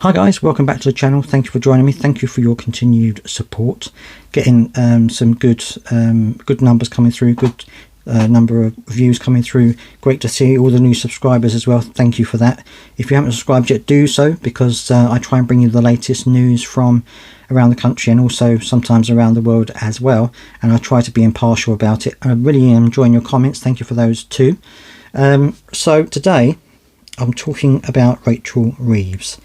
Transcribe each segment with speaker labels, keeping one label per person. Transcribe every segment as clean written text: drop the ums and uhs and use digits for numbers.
Speaker 1: Hi guys, welcome back to the channel. Thank you for joining me. Thank you for your continued support. Getting some good numbers coming through, good number of views coming through. Great to see all the new subscribers as well. Thank you for that. If you haven't subscribed yet, do so, because I try and bring you the latest news from around the country and also sometimes around the world as well, and I try to be impartial about it. I really am enjoying your comments. Thank you for those too. So today I'm talking about Rachel Reeves.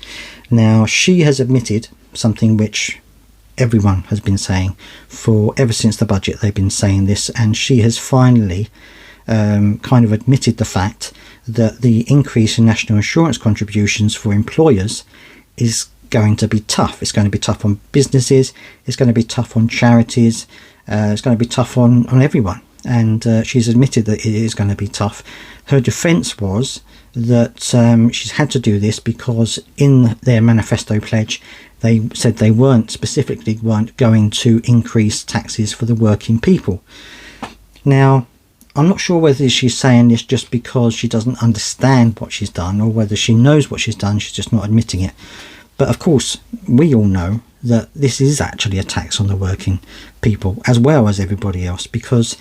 Speaker 1: Now, she has admitted something which everyone has been saying for ever since the budget. They've been saying this, and she has finally kind of admitted the fact that the increase in national insurance contributions for employers is going to be tough. It's going to be tough on businesses, it's going to be tough on charities, it's going to be tough on everyone, and she's admitted that it is going to be tough. Her defence was that she's had to do this because in their manifesto pledge they said they weren't going to increase taxes for the working people. Now, I'm not sure whether she's saying this just because she doesn't understand what she's done, or whether she knows what she's done, she's just not admitting it. But of course, we all know that this is actually a tax on the working people as well as everybody else, because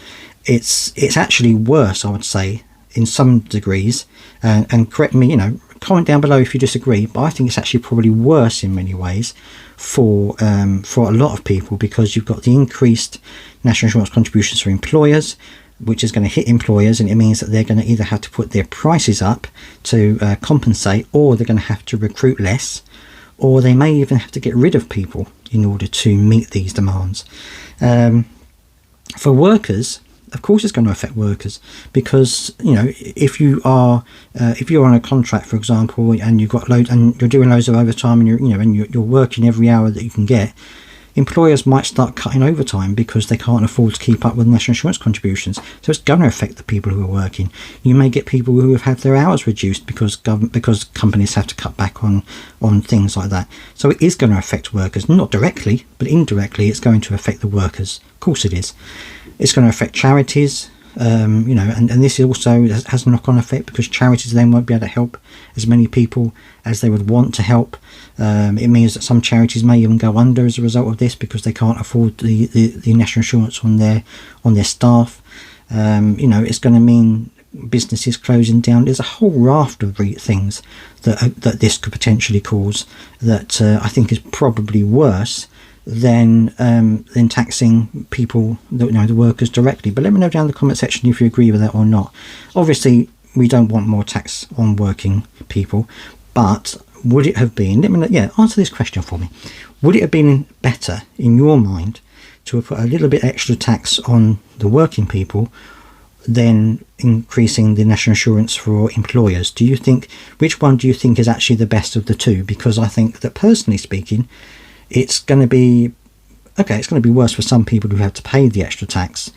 Speaker 1: it's actually worse, I would say, in some degrees, and correct me, comment down below if you disagree, but I think it's actually probably worse in many ways for a lot of people, because you've got the increased national insurance contributions for employers, which is going to hit employers, and it means that they're going to either have to put their prices up to compensate, or they're going to have to recruit less, or they may even have to get rid of people in order to meet these demands. For workers, of course it's going to affect workers, because if you're on a contract, for example, and you've got and you're doing loads of overtime, and you're working every hour that you can get, employers might start cutting overtime because they can't afford to keep up with national insurance contributions. So it's going to affect the people who are working. You may get people who have had their hours reduced because companies have to cut back on things like that. So it is going to affect workers, not directly, but indirectly it's going to affect the workers. Of course it is. It's going to affect charities, and this also has a knock-on effect, because charities then won't be able to help as many people as they would want to help. It means that some charities may even go under as a result of this, because they can't afford the national insurance on their staff. It's going to mean businesses closing down. There's a whole raft of things that this could potentially cause that I think is probably worse than taxing people, the workers directly. But let me know down in the comment section if you agree with that or not. Obviously, we don't want more tax on working people, but would it have been, answer this question for me. Would it have been better in your mind to have put a little bit extra tax on the working people than increasing the national insurance for employers? Which one do you think is actually the best of the two? Because I think that, personally speaking, it's going to be worse for some people who have to pay the extra tax,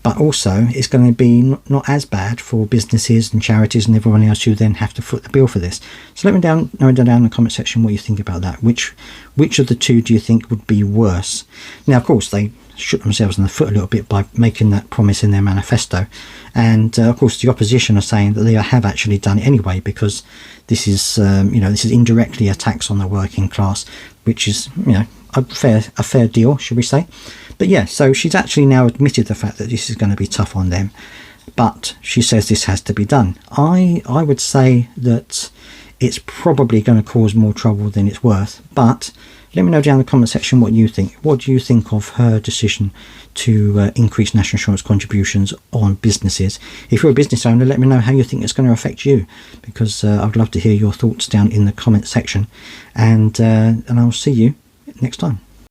Speaker 1: but also it's going to be not as bad for businesses and charities and everyone else who then have to foot the bill for this. So let me know down in the comment section what you think about that. Which of the two do you think would be worse? Now, of course, they shoot themselves in the foot a little bit by making that promise in their manifesto, and of course the opposition are saying that they have actually done it anyway, because this is indirectly a tax on the working class, which is a fair deal, should we say. But yeah, so she's actually now admitted the fact that this is going to be tough on them, but she says this has to be done. I would say that it's probably going to cause more trouble than it's worth, but let me know down in the comment section what you think. What do you think of her decision to increase national insurance contributions on businesses? If you're a business owner, let me know how you think it's going to affect you, because I'd love to hear your thoughts down in the comment section, and I'll see you next time.